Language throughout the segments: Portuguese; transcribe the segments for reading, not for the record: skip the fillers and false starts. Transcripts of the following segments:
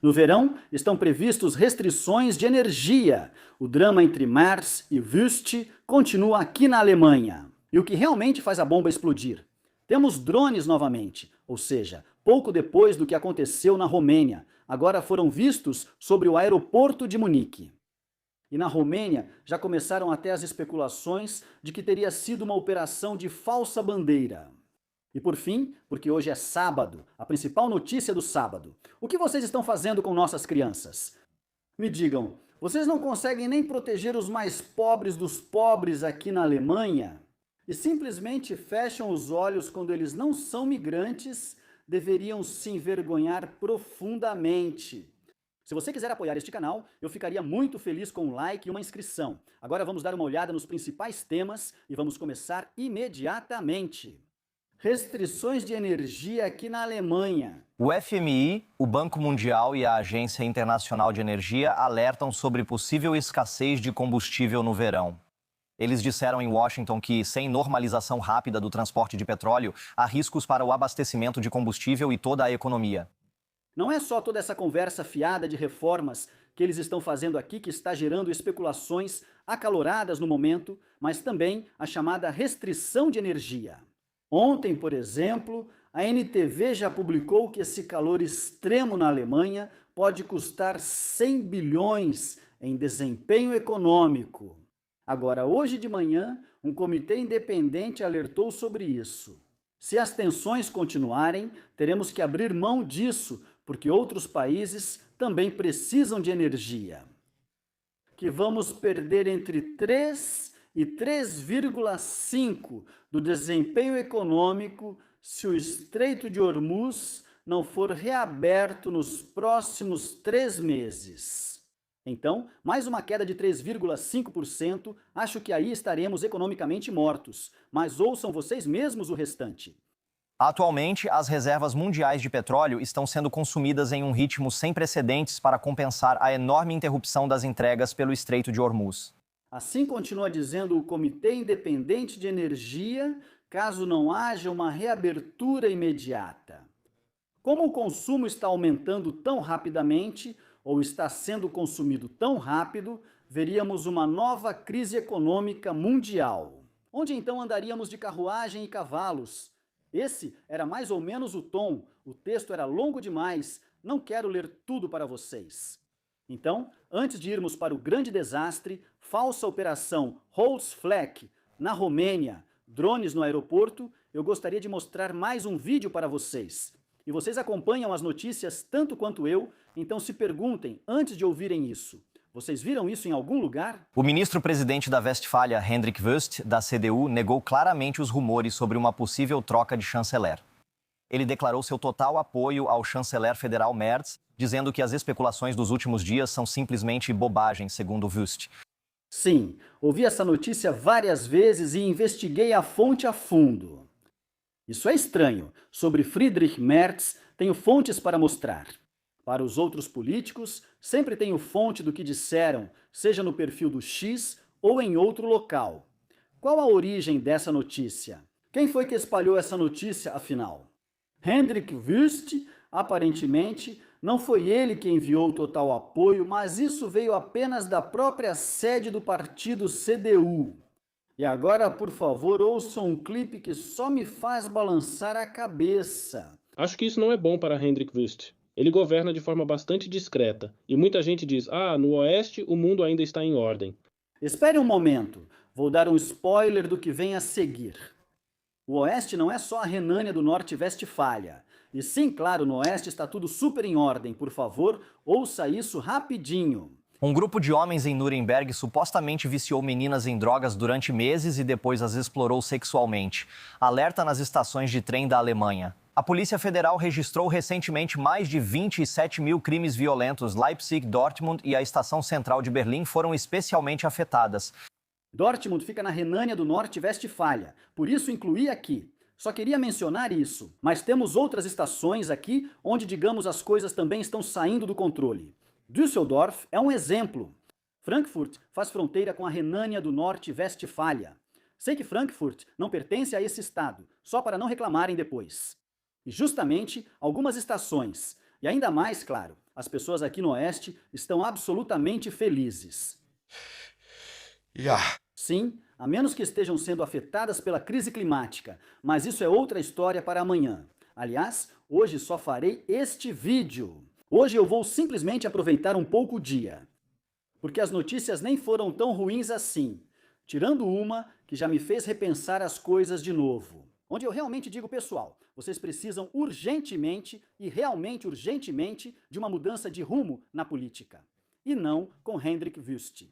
No verão, estão previstos restrições de energia. O drama entre Merz e Wüst continua aqui na Alemanha. E o que realmente faz a bomba explodir? Temos drones novamente, ou seja, pouco depois do que aconteceu na Romênia. Agora foram vistos sobre o aeroporto de Munique. E na Romênia já começaram até as especulações de que teria sido uma operação de falsa bandeira. E por fim, porque hoje é sábado, a principal notícia do sábado. O que vocês estão fazendo com nossas crianças? Me digam, vocês não conseguem nem proteger os mais pobres dos pobres aqui na Alemanha? E simplesmente fecham os olhos quando eles não são migrantes? Deveriam se envergonhar profundamente. Se você quiser apoiar este canal, eu ficaria muito feliz com um like e uma inscrição. Agora vamos dar uma olhada nos principais temas e vamos começar imediatamente. Restrições de energia aqui na Alemanha. O FMI, o Banco Mundial e a Agência Internacional de Energia alertam sobre possível escassez de combustível no verão. Eles disseram em Washington que, sem normalização rápida do transporte de petróleo, há riscos para o abastecimento de combustível e toda a economia. Não é só toda essa conversa fiada de reformas que eles estão fazendo aqui que está gerando especulações acaloradas no momento, mas também a chamada restrição de energia. Ontem, por exemplo, a NTV já publicou que esse calor extremo na Alemanha pode custar 100 bilhões em desempenho econômico. Agora, hoje de manhã, um comitê independente alertou sobre isso. Se as tensões continuarem, teremos que abrir mão disso, porque outros países também precisam de energia. Que vamos perder entre 3 e 3,5 do desempenho econômico se o Estreito de Hormuz não for reaberto nos próximos 3 meses. Então, mais uma queda de 3,5%, acho que aí estaremos economicamente mortos. Mas ouçam vocês mesmos o restante. Atualmente, as reservas mundiais de petróleo estão sendo consumidas em um ritmo sem precedentes para compensar a enorme interrupção das entregas pelo Estreito de Hormuz. Assim continua dizendo o Comitê Independente de Energia, caso não haja uma reabertura imediata. Como o consumo está aumentando tão rapidamente, ou está sendo consumido tão rápido, veríamos uma nova crise econômica mundial. Onde então andaríamos de carruagem e cavalos? Esse era mais ou menos o tom, o texto era longo demais, não quero ler tudo para vocês. Então, antes de irmos para o grande desastre, falsa operação Holzfleck, na Romênia, drones no aeroporto, eu gostaria de mostrar mais um vídeo para vocês. E vocês acompanham as notícias tanto quanto eu, então se perguntem antes de ouvirem isso. Vocês viram isso em algum lugar? O ministro-presidente da Westfália, Hendrik Wüst, da CDU, negou claramente os rumores sobre uma possível troca de chanceler. Ele declarou seu total apoio ao chanceler federal Merz, dizendo que as especulações dos últimos dias são simplesmente bobagem, segundo Wüst. Sim, ouvi essa notícia várias vezes e investiguei a fonte a fundo. Isso é estranho. Sobre Friedrich Merz, tenho fontes para mostrar. Para os outros políticos, sempre tenho fonte do que disseram, seja no perfil do X ou em outro local. Qual a origem dessa notícia? Quem foi que espalhou essa notícia, afinal? Hendrik Wüst, aparentemente, não foi ele que enviou o total apoio, mas isso veio apenas da própria sede do partido CDU. E agora, por favor, ouçam um clipe que só me faz balançar a cabeça. Acho que isso não é bom para Hendrik Wüst. Ele governa de forma bastante discreta, e muita gente diz, no Oeste o mundo ainda está em ordem. Espere um momento, vou dar um spoiler do que vem a seguir. O Oeste não é só a Renânia do Norte-Westfália. E sim, claro, no Oeste está tudo super em ordem. Por favor, ouça isso rapidinho. Um grupo de homens em Nuremberg supostamente viciou meninas em drogas durante meses e depois as explorou sexualmente. Alerta nas estações de trem da Alemanha. A Polícia Federal registrou recentemente mais de 27 mil crimes violentos. Leipzig, Dortmund e a Estação Central de Berlim foram especialmente afetadas. Dortmund fica na Renânia do Norte-Westfália, por isso incluí aqui. Só queria mencionar isso, mas temos outras estações aqui onde, digamos, as coisas também estão saindo do controle. Düsseldorf é um exemplo. Frankfurt faz fronteira com a Renânia do Norte-Westfália. Sei que Frankfurt não pertence a esse estado, só para não reclamarem depois. E justamente algumas estações, e ainda mais, claro, As pessoas aqui no Oeste estão absolutamente felizes. Ja. Sim, a menos que estejam sendo afetadas pela crise climática, mas isso é outra história para amanhã. Aliás, hoje só farei este vídeo. Hoje eu vou simplesmente aproveitar um pouco o dia, porque as notícias nem foram tão ruins assim, tirando uma que já me fez repensar as coisas de novo. Onde eu realmente digo, pessoal, vocês precisam urgentemente e realmente urgentemente de uma mudança de rumo na política. E não com Hendrik Wüst.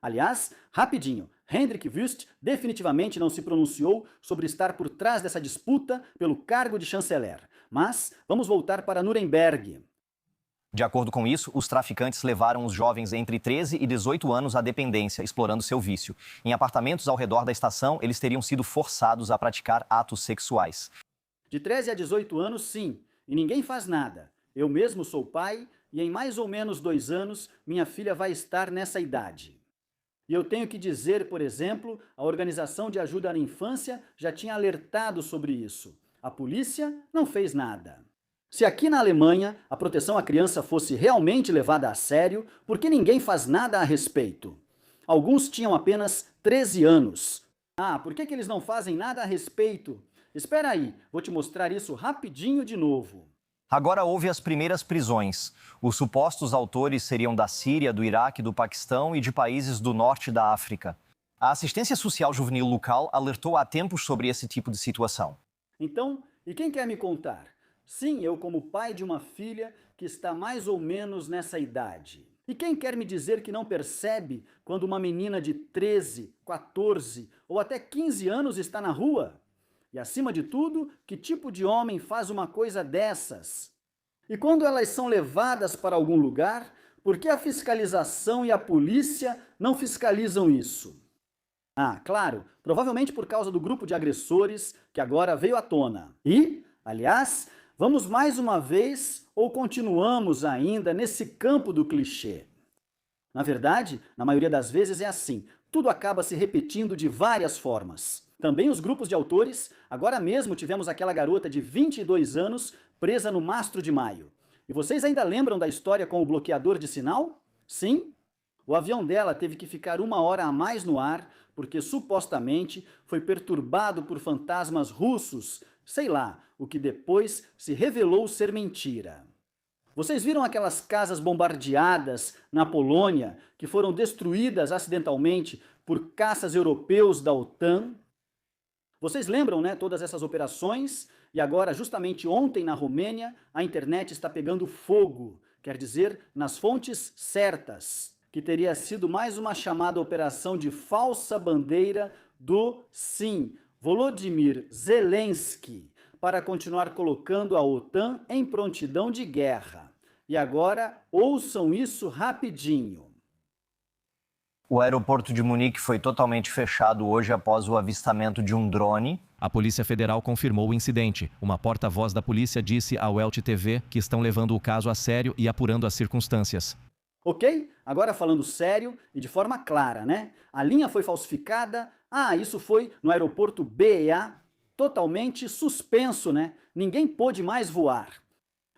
Aliás, rapidinho, Hendrik Wüst definitivamente não se pronunciou sobre estar por trás dessa disputa pelo cargo de chanceler. Mas vamos voltar para Nuremberg. De acordo com isso, os traficantes levaram os jovens entre 13 e 18 anos à dependência, explorando seu vício. Em apartamentos ao redor da estação, eles teriam sido forçados a praticar atos sexuais. De 13 a 18 anos, sim, e ninguém faz nada. Eu mesmo sou pai e em mais ou menos 2 anos minha filha vai estar nessa idade. E eu tenho que dizer, por exemplo, a Organização de Ajuda à Infância já tinha alertado sobre isso. A polícia não fez nada. Se aqui na Alemanha a proteção à criança fosse realmente levada a sério, por que ninguém faz nada a respeito? Alguns tinham apenas 13 anos. Ah, por que eles não fazem nada a respeito? Espera aí, vou te mostrar isso rapidinho de novo. Agora houve as primeiras prisões. Os supostos autores seriam da Síria, do Iraque, do Paquistão e de países do norte da África. A assistência social juvenil local alertou há tempos sobre esse tipo de situação. Então, e quem quer me contar? Sim, eu como pai de uma filha que está mais ou menos nessa idade. E quem quer me dizer que não percebe quando uma menina de 13, 14 ou até 15 anos está na rua? E acima de tudo, que tipo de homem faz uma coisa dessas? E quando elas são levadas para algum lugar, por que a fiscalização e a polícia não fiscalizam isso? Ah, claro, provavelmente por causa do grupo de agressores que agora veio à tona. E, aliás, vamos mais uma vez ou continuamos ainda nesse campo do clichê? Na verdade, na maioria das vezes é assim, tudo acaba se repetindo de várias formas. Também os grupos de autores, agora mesmo tivemos aquela garota de 22 anos presa no Mastro de Maio. E vocês ainda lembram da história com o bloqueador de sinal? Sim? O avião dela teve que ficar 1 hora a mais no ar porque supostamente foi perturbado por fantasmas russos, sei lá, o que depois se revelou ser mentira. Vocês viram aquelas casas bombardeadas na Polônia que foram destruídas acidentalmente por caças europeus da OTAN? Vocês lembram, né, todas essas operações? E agora, justamente ontem na Romênia, a internet está pegando fogo, quer dizer, nas fontes certas, que teria sido mais uma chamada operação de falsa bandeira do, sim, Volodymyr Zelensky, para continuar colocando a OTAN em prontidão de guerra. E agora, ouçam isso rapidinho. O aeroporto de Munique foi totalmente fechado hoje após o avistamento de um drone. A Polícia Federal confirmou o incidente. Uma porta-voz da polícia disse ao Welt TV que estão levando o caso a sério e apurando as circunstâncias. Ok? Agora falando sério e de forma clara, né? A linha foi falsificada. Ah, isso foi no aeroporto BEA, totalmente suspenso, né? Ninguém pôde mais voar.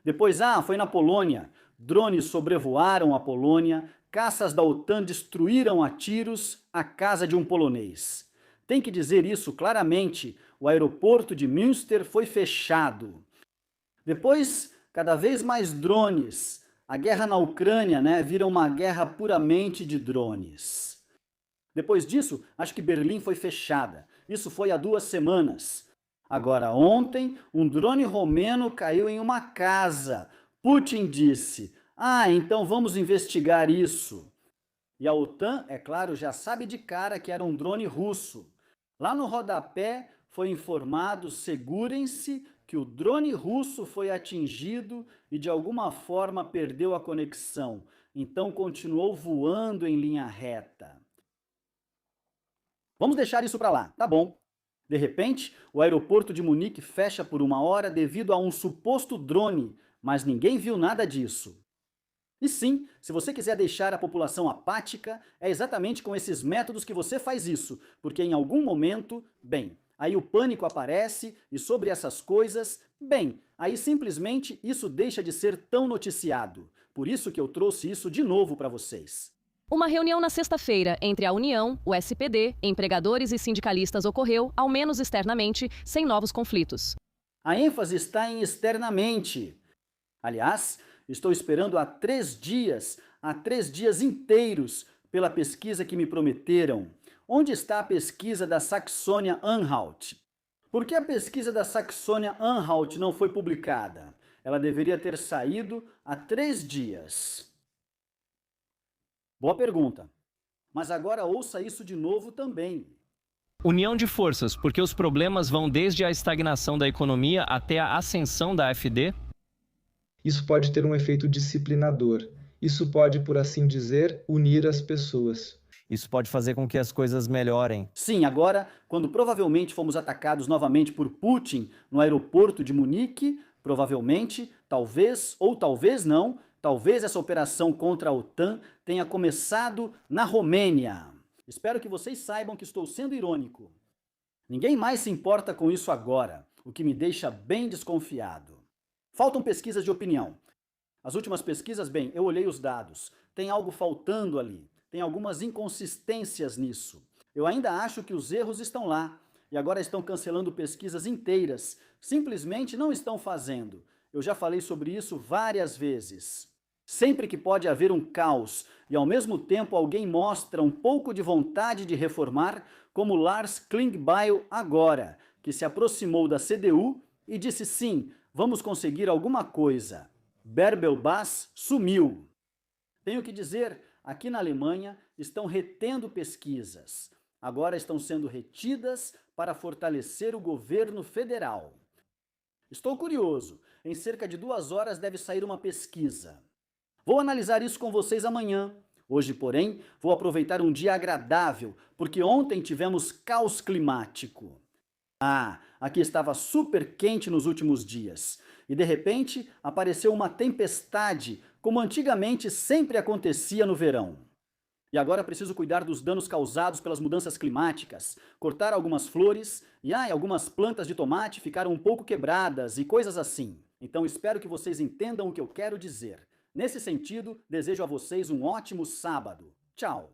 Depois, foi na Polônia. Drones sobrevoaram a Polônia. Caças da OTAN destruíram a tiros a casa de um polonês. Tem que dizer isso claramente, o aeroporto de Münster foi fechado. Depois, cada vez mais drones. A guerra na Ucrânia, né, vira uma guerra puramente de drones. Depois disso, acho que Berlim foi fechada. Isso foi há 2 semanas. Agora, ontem, um drone romeno caiu em uma casa. Putin disse: então vamos investigar isso. E a OTAN, é claro, já sabe de cara que era um drone russo. Lá no rodapé foi informado, segurem-se, que o drone russo foi atingido e de alguma forma perdeu a conexão. Então continuou voando em linha reta. Vamos deixar isso para lá, tá bom. De repente, o aeroporto de Munique fecha por 1 hora devido a um suposto drone, mas ninguém viu nada disso. E sim, se você quiser deixar a população apática, é exatamente com esses métodos que você faz isso, porque em algum momento, aí o pânico aparece e sobre essas coisas, aí simplesmente isso deixa de ser tão noticiado. Por isso que eu trouxe isso de novo para vocês. Uma reunião na sexta-feira entre a União, o SPD, empregadores e sindicalistas ocorreu, ao menos externamente, sem novos conflitos. A ênfase está em externamente. Aliás, estou esperando há 3 dias inteiros pela pesquisa que me prometeram. Onde está a pesquisa da Saxônia-Anhalt? Por que a pesquisa da Saxônia-Anhalt não foi publicada? Ela deveria ter saído há 3 dias. Boa pergunta. Mas agora ouça isso de novo também. União de forças, porque os problemas vão desde a estagnação da economia até a ascensão da AfD? Isso pode ter um efeito disciplinador. Isso pode, por assim dizer, unir as pessoas. Isso pode fazer com que as coisas melhorem. Sim, agora, quando provavelmente fomos atacados novamente por Putin no aeroporto de Munique, provavelmente, talvez ou talvez não, talvez essa operação contra a OTAN tenha começado na Romênia. Espero que vocês saibam que estou sendo irônico. Ninguém mais se importa com isso agora, o que me deixa bem desconfiado. Faltam pesquisas de opinião. As últimas pesquisas, bem, eu olhei os dados. Tem algo faltando ali. Tem algumas inconsistências nisso. Eu ainda acho que os erros estão lá. E agora estão cancelando pesquisas inteiras. Simplesmente não estão fazendo. Eu já falei sobre isso várias vezes. Sempre que pode haver um caos e ao mesmo tempo alguém mostra um pouco de vontade de reformar, como Lars Klingbeil agora, que se aproximou da CDU e disse sim, vamos conseguir alguma coisa. Bärbel Baas sumiu. Tenho que dizer, aqui na Alemanha estão retendo pesquisas. Agora estão sendo retidas para fortalecer o governo federal. Estou curioso. Em cerca de 2 horas deve sair uma pesquisa. Vou analisar isso com vocês amanhã. Hoje, porém, vou aproveitar um dia agradável, porque ontem tivemos caos climático. Aqui estava super quente nos últimos dias. E de repente apareceu uma tempestade, como antigamente sempre acontecia no verão. E agora preciso cuidar dos danos causados pelas mudanças climáticas, cortar algumas flores e algumas plantas de tomate ficaram um pouco quebradas e coisas assim. Então espero que vocês entendam o que eu quero dizer. Nesse sentido, desejo a vocês um ótimo sábado. Tchau!